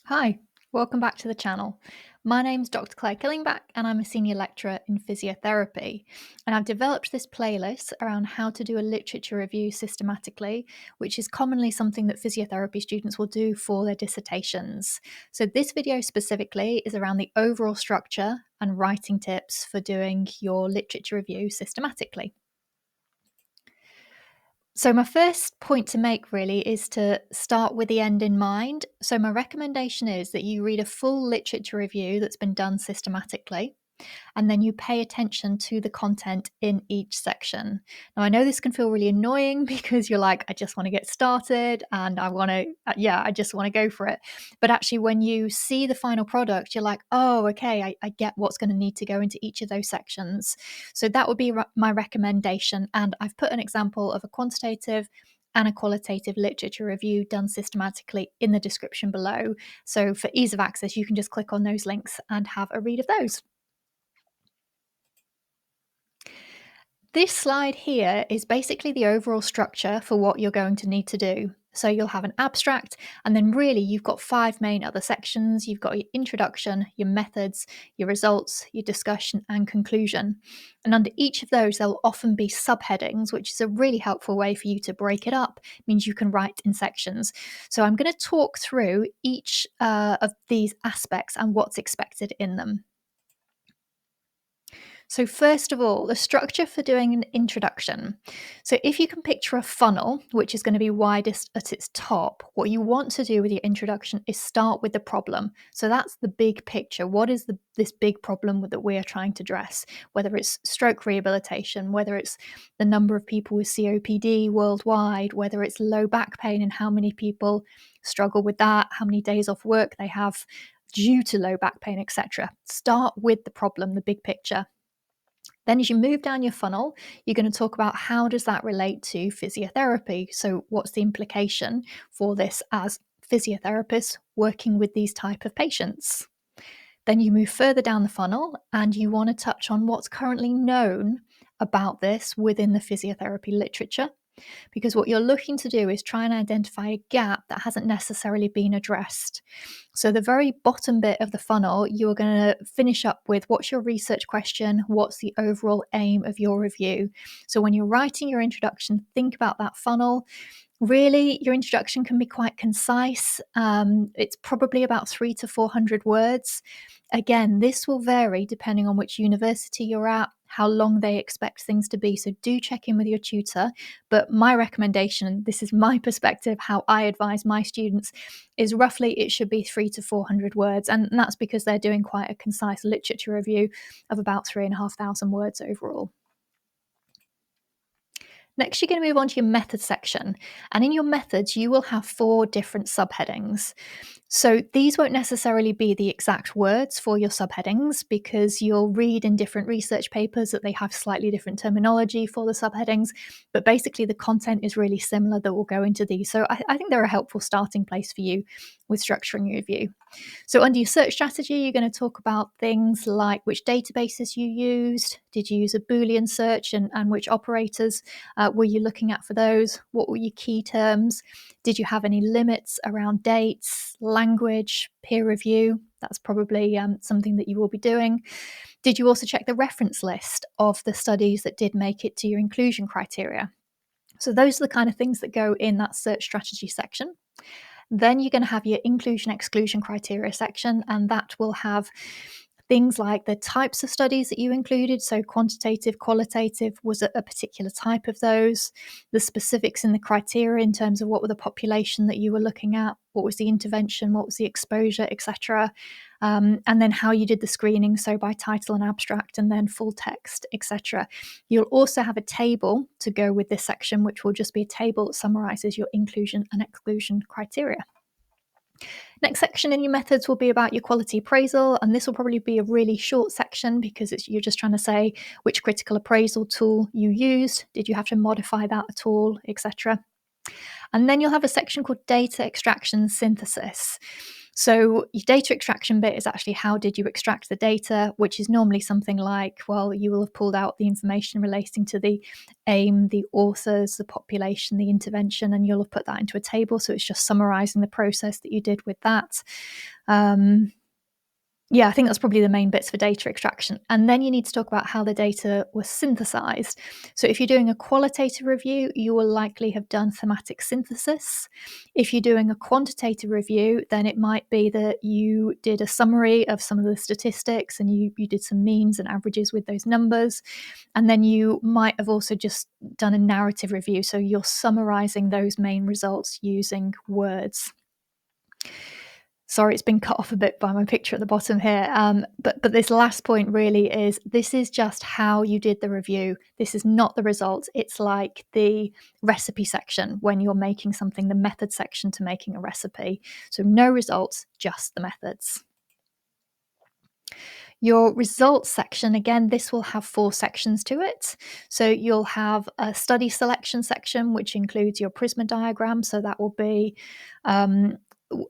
Hi, welcome back to the channel. My name's Dr. Claire Killingback and I'm a senior lecturer in physiotherapy. And I've developed this playlist around how to do a literature review systematically, which is commonly something that physiotherapy students will do for their dissertations. So this video specifically is around the overall structure and writing tips for doing your literature review systematically. So, my first point to make really is to start with the end in mind. So, my recommendation is that you read a full literature review that's been done systematically, and then you pay attention to the content in each section. Now, I know this can feel really annoying because you're like, I just want to get started and I just want to go for it. But actually, when you see the final product, you're like, oh, okay, I get what's going to need to go into each of those sections. So that would be my recommendation. And I've put an example of a quantitative and a qualitative literature review done systematically in the description below. So for ease of access, you can just click on those links and have a read of those. This slide here is basically the overall structure for what you're going to need to do. So you'll have an abstract, and then really you've got 5 main other sections. You've got your introduction, your methods, your results, your discussion, and conclusion. And under each of those, there'll often be subheadings, which is a really helpful way for you to break it up. It means you can write in sections. So I'm going to talk through each of these aspects and what's expected in them. So, first of all, the structure for doing an introduction. So, if you can picture a funnel, which is going to be widest at its top, what you want to do with your introduction is start with the problem. So, that's the big picture. What is this big problem that we are trying to address? Whether it's stroke rehabilitation, whether it's the number of people with COPD worldwide, whether it's low back pain and how many people struggle with that, how many days off work they have due to low back pain, etc. Start with the problem, the big picture. Then as you move down your funnel, you're going to talk about how does that relate to physiotherapy? So what's the implication for this as physiotherapists working with these type of patients? Then you move further down the funnel and you want to touch on what's currently known about this within the physiotherapy literature. Because what you're looking to do is try and identify a gap that hasn't necessarily been addressed. So, the very bottom bit of the funnel, you're going to finish up with what's your research question? What's the overall aim of your review? So, when you're writing your introduction, think about that funnel. Really, your introduction can be quite concise. It's probably about 300 to 400 words. Again, this will vary depending on which university you're at, how long they expect things to be. So do check in with your tutor. But my recommendation, this is my perspective, how I advise my students, is roughly it should be 300 to 400 words. And that's because they're doing quite a concise literature review of about 3,500 words overall. Next, you're going to move on to your method section. And in your methods, you will have 4 different subheadings. So these won't necessarily be the exact words for your subheadings because you'll read in different research papers that they have slightly different terminology for the subheadings, but basically the content is really similar that will go into these. So I think they're a helpful starting place for you with structuring your review. So under your search strategy, you're going to talk about things like which databases you used, did you use a Boolean search and which operators were you looking at for those, what were your key terms, did you have any limits around dates, language, peer review? That's probably something that you will be doing. Did you also check the reference list of the studies that did make it to your inclusion criteria? So those are the kind of things that go in that search strategy section. Then you're going to have your inclusion exclusion criteria section, and that will have things like the types of studies that you included. So quantitative, qualitative was a particular type of those, the specifics in the criteria in terms of what were the population that you were looking at, what was the intervention, what was the exposure, etc. And then how you did the screening, so by title and abstract, and then full text, etc. You'll also have a table to go with this section, which will just be a table that summarizes your inclusion and exclusion criteria. Next section in your methods will be about your quality appraisal, and this will probably be a really short section because you're just trying to say which critical appraisal tool you used, did you have to modify that at all, etc. And then you'll have a section called data extraction synthesis. So your data extraction bit is actually how did you extract the data, which is normally something like, well, you will have pulled out the information relating to the aim, the authors, the population, the intervention, and you'll have put that into a table. So it's just summarizing the process that you did with that. Yeah, I think that's probably the main bits for data extraction. And then you need to talk about how the data was synthesized. So if you're doing a qualitative review, you will likely have done thematic synthesis. If you're doing a quantitative review, then it might be that you did a summary of some of the statistics and you did some means and averages with those numbers. And then you might have also just done a narrative review. So you're summarizing those main results using words. Sorry, it's been cut off a bit by my picture at the bottom here. But this last point really is, this is just how you did the review. This is not the results. It's like the recipe section when you're making something, the method section to making a recipe. So no results, just the methods. Your results section, again, this will have 4 sections to it. So you'll have a study selection section, which includes your PRISMA diagram. So that will be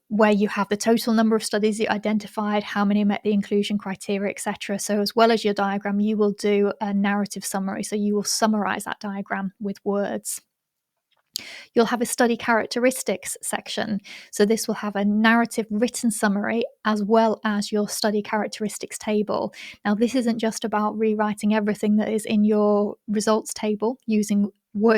where you have the total number of studies you identified, how many met the inclusion criteria, etc. So as well as your diagram, you will do a narrative summary. So you will summarize that diagram with words. You'll have a study characteristics section. So this will have a narrative written summary as well as your study characteristics table. Now, this isn't just about rewriting everything that is in your results table using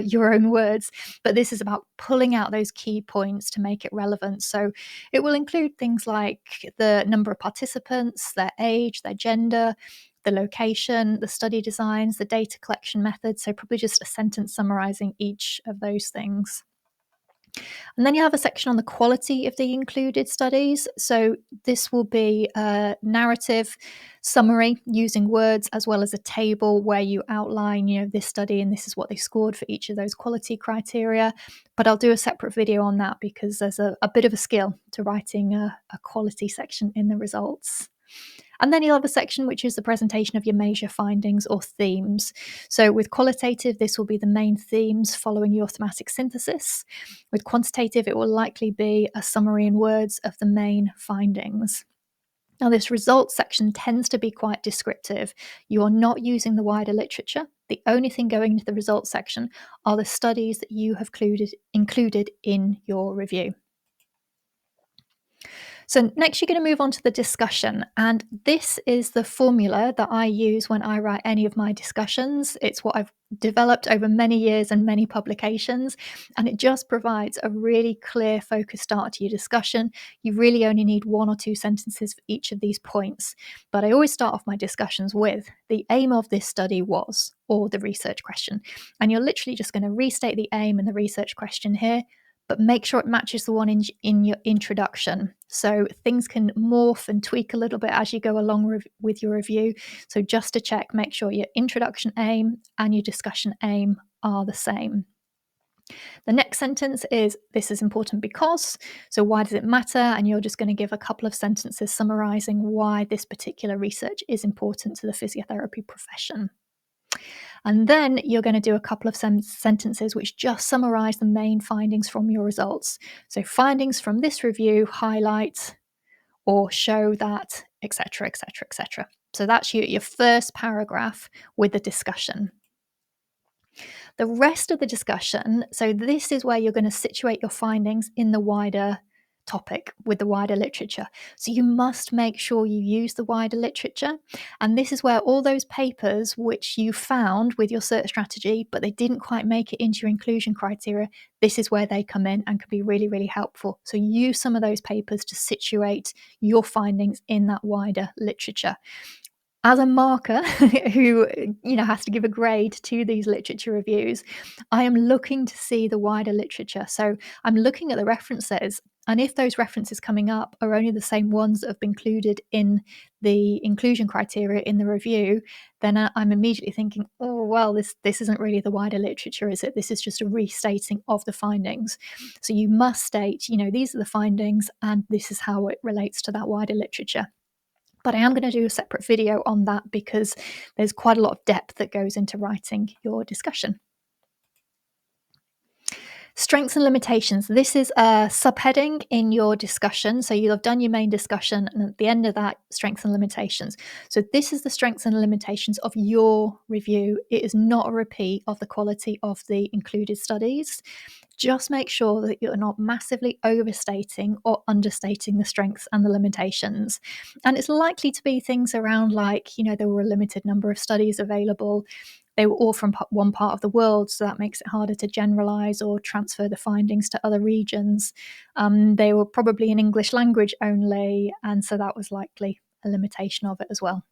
your own words, but this is about pulling out those key points to make it relevant. So it will include things like the number of participants, their age, their gender, the location, the study designs, the data collection methods. So probably just a sentence summarizing each of those things. And then you have a section on the quality of the included studies. So this will be a narrative summary using words as well as a table where you outline, this study and this is what they scored for each of those quality criteria. But I'll do a separate video on that because there's a bit of a skill to writing a quality section in the results. And then you'll have a section which is the presentation of your major findings or themes. So with qualitative, this will be the main themes following your thematic synthesis. With quantitative, it will likely be a summary in words of the main findings. Now, this results section tends to be quite descriptive. You are not using the wider literature. The only thing going into the results section are the studies that you have included in your review. So next, you're going to move on to the discussion. And this is the formula that I use when I write any of my discussions. It's what I've developed over many years and many publications. And it just provides a really clear, focused start to your discussion. You really only need 1 or 2 sentences for each of these points. But I always start off my discussions with the aim of this study was, or the research question. And you're literally just going to restate the aim and the research question here, but make sure it matches the one in your introduction. So things can morph and tweak a little bit as you go along with your review. So just to check, make sure your introduction aim and your discussion aim are the same. The next sentence is, this is important because, so why does it matter? And you're just going to give a couple of sentences summarizing why this particular research is important to the physiotherapy profession. And then you're going to do a couple of sentences which just summarize the main findings from your results. So findings from this review highlight or show that, etc., etc., etc. So that's your first paragraph with the discussion. The rest of the discussion, so this is where you're going to situate your findings in the wider topic with the wider literature. So you must make sure you use the wider literature. And this is where all those papers which you found with your search strategy, but they didn't quite make it into your inclusion criteria, this is where they come in and can be really, really helpful. So use some of those papers to situate your findings in that wider literature. As a marker who has to give a grade to these literature reviews, I am looking to see the wider literature. So I'm looking at the references, and if those references coming up are only the same ones that have been included in the inclusion criteria in the review, then I'm immediately thinking, oh, well, this isn't really the wider literature, is it? This is just a restating of the findings. So you must state, these are the findings and this is how it relates to that wider literature. But I am going to do a separate video on that because there's quite a lot of depth that goes into writing your discussion. Strengths and limitations. This is a subheading in your discussion. So you'll have done your main discussion, and at the end of that, strengths and limitations. So this is the strengths and limitations of your review. It is not a repeat of the quality of the included studies. Just make sure that you're not massively overstating or understating the strengths and the limitations. And it's likely to be things around like, there were a limited number of studies available. They were all from one part of the world, so that makes it harder to generalize or transfer the findings to other regions. They were probably in English language only, and so that was likely a limitation of it as well.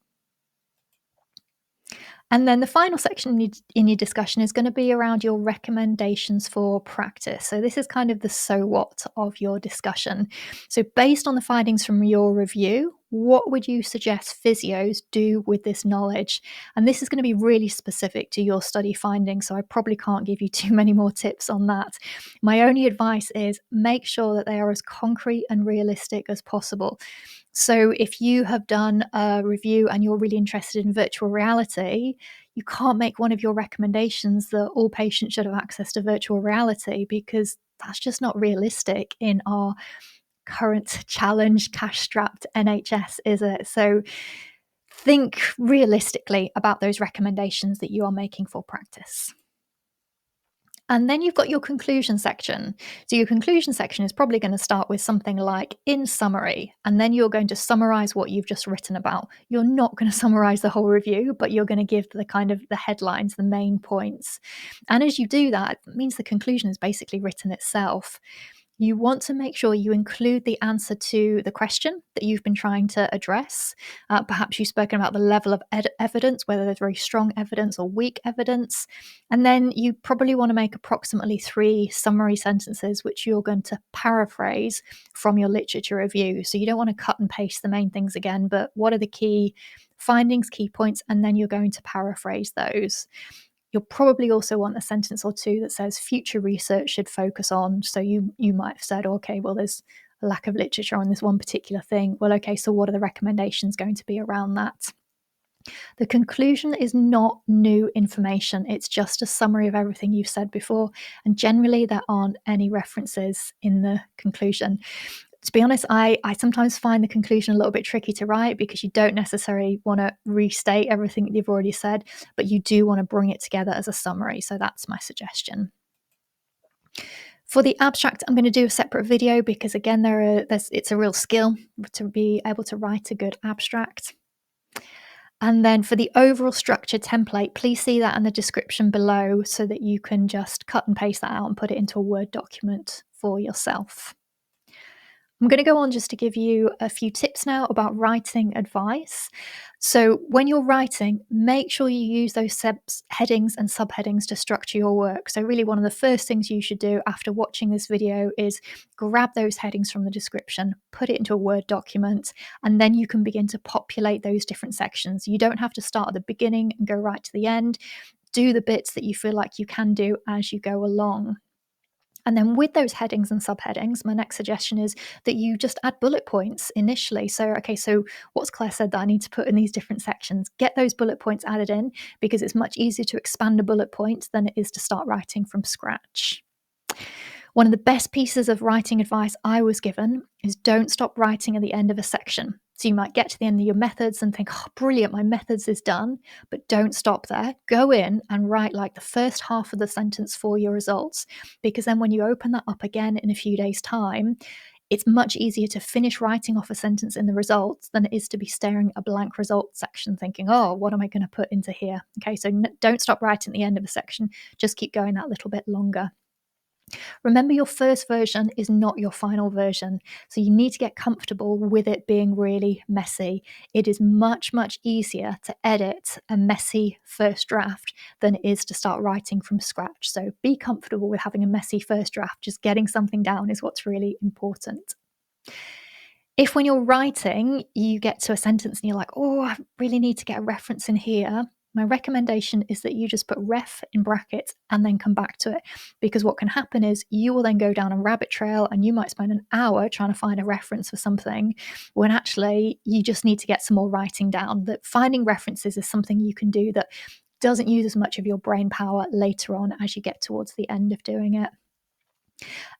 And then the final section in your discussion is going to be around your recommendations for practice. So this is kind of the so what of your discussion. So based on the findings from your review, what would you suggest physios do with this knowledge? And this is going to be really specific to your study findings, so I probably can't give you too many more tips on that. My only advice is make sure that they are as concrete and realistic as possible. So if you have done a review and you're really interested in virtual reality, you can't make one of your recommendations that all patients should have access to virtual reality, because that's just not realistic in our current challenged, cash-strapped NHS, is it? So think realistically about those recommendations that you are making for practice. And then you've got your conclusion section. So your conclusion section is probably going to start with something like in summary, and then you're going to summarize what you've just written about. You're not going to summarize the whole review, but you're going to give the kind of the headlines, the main points. And as you do that, it means the conclusion is basically written itself. You want to make sure you include the answer to the question that you've been trying to address. Perhaps you've spoken about the level of evidence, whether there's very strong evidence or weak evidence. And then you probably want to make approximately 3 summary sentences, which you're going to paraphrase from your literature review. So you don't want to cut and paste the main things again, but what are the key findings, key points, and then you're going to paraphrase those. You'll probably also want a sentence or two that says future research should focus on. So you might have said, okay, well, there's a lack of literature on this one particular thing. Well, okay, so what are the recommendations going to be around that? The conclusion is not new information. It's just a summary of everything you've said before. And generally, there aren't any references in the conclusion. To be honest, I sometimes find the conclusion a little bit tricky to write, because you don't necessarily want to restate everything that you've already said, but you do want to bring it together as a summary. So that's my suggestion. For the abstract, I'm going to do a separate video, because again, it's a real skill to be able to write a good abstract. And then for the overall structure template, please see that in the description below, so that you can just cut and paste that out and put it into a Word document for yourself. I'm going to go on just to give you a few tips now about writing advice. So when you're writing, make sure you use those headings and subheadings to structure your work. So really, one of the first things you should do after watching this video is grab those headings from the description, put it into a Word document, and then you can begin to populate those different sections. You don't have to start at the beginning and go right to the end. Do the bits that you feel like you can do as you go along. And then with those headings and subheadings, my next suggestion is that you just add bullet points initially. So, okay, so what's Claire said that I need to put in these different sections? Get those bullet points added in, because it's much easier to expand a bullet point than it is to start writing from scratch. One of the best pieces of writing advice I was given is don't stop writing at the end of a section. So you might get to the end of your methods and think, oh, brilliant, my methods is done, but don't stop there. Go in and write like the first half of the sentence for your results, because then when you open that up again in a few days' time, it's much easier to finish writing off a sentence in the results than it is to be staring at a blank results section thinking, oh, what am I going to put into here? Okay, so don't stop writing at the end of a section. Just keep going that little bit longer. Remember, your first version is not your final version, so you need to get comfortable with it being really messy. It is much, much easier to edit a messy first draft than it is to start writing from scratch. So be comfortable with having a messy first draft. Just getting something down is what's really important. If when you're writing, you get to a sentence and you're like, oh, I really need to get a reference in here, my recommendation is that you just put ref in brackets and then come back to it, because what can happen is you will then go down a rabbit trail and you might spend an hour trying to find a reference for something, when actually you just need to get some more writing down. That finding references is something you can do that doesn't use as much of your brain power later on as you get towards the end of doing it.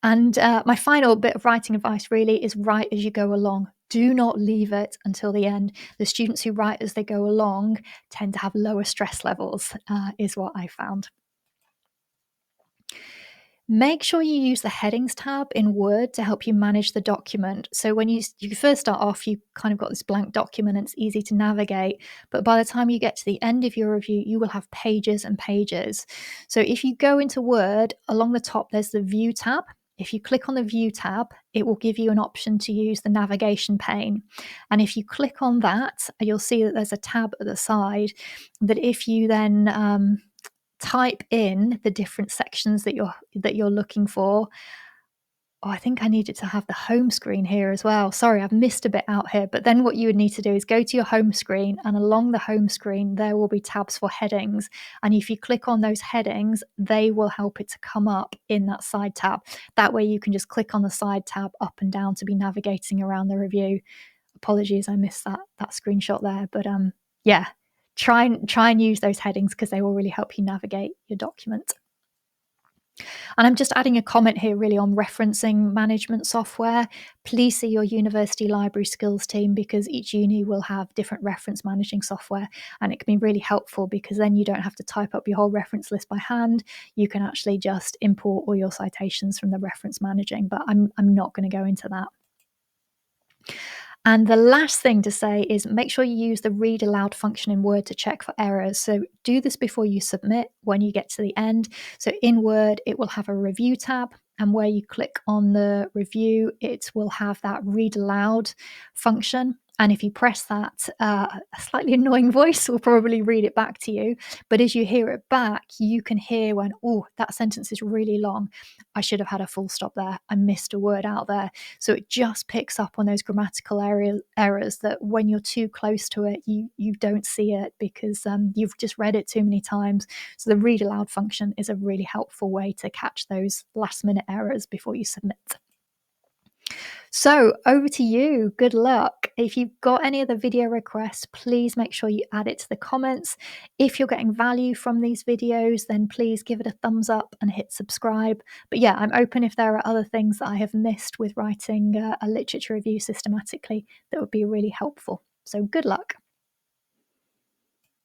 And my final bit of writing advice really is write as you go along. Do not leave it until the end. The students who write as they go along tend to have lower stress levels, is what I found. Make sure you use the headings tab in Word to help you manage the document. So when you first start off, you kind of got this blank document and it's easy to navigate. But by the time you get to the end of your review, you will have pages and pages. So if you go into Word, along the top, there's the View tab. If you click on the View tab, it will give you an option to use the navigation pane. And if you click on that, you'll see that there's a tab at the side that if you then type in the different sections that you're looking for. Oh, I think I needed to have the home screen here as well. Sorry, I've missed a bit out here. But then what you would need to do is go to your home screen, and along the home screen, there will be tabs for headings. And if you click on those headings, they will help it to come up in that side tab. That way you can just click on the side tab up and down to be navigating around the review. Apologies, I missed that screenshot there. But yeah, try and use those headings because they will really help you navigate your document. And I'm just adding a comment here really on referencing management software. Please see your university library skills team because each uni will have different reference managing software, and it can be really helpful because then you don't have to type up your whole reference list by hand. You can actually just import all your citations from the reference managing, but I'm not going to go into that. And the last thing to say is make sure you use the read aloud function in Word to check for errors. So do this before you submit when you get to the end. So in Word, it will have a review tab. And where you click on the review, it will have that read aloud function. And if you press that, a slightly annoying voice will probably read it back to you. But as you hear it back, you can hear when, oh, that sentence is really long. I should have had a full stop there. I missed a word out there. So it just picks up on those grammatical errors that when you're too close to it, you don't see it because you've just read it too many times. So the read aloud function is a really helpful way to catch those last minute errors before you submit. So over to you. Good luck. If you've got any other video requests, please make sure you add it to the comments. If you're getting value from these videos, then please give it a thumbs up and hit subscribe. But yeah, I'm open if there are other things that I have missed with writing a literature review systematically that would be really helpful. So good luck.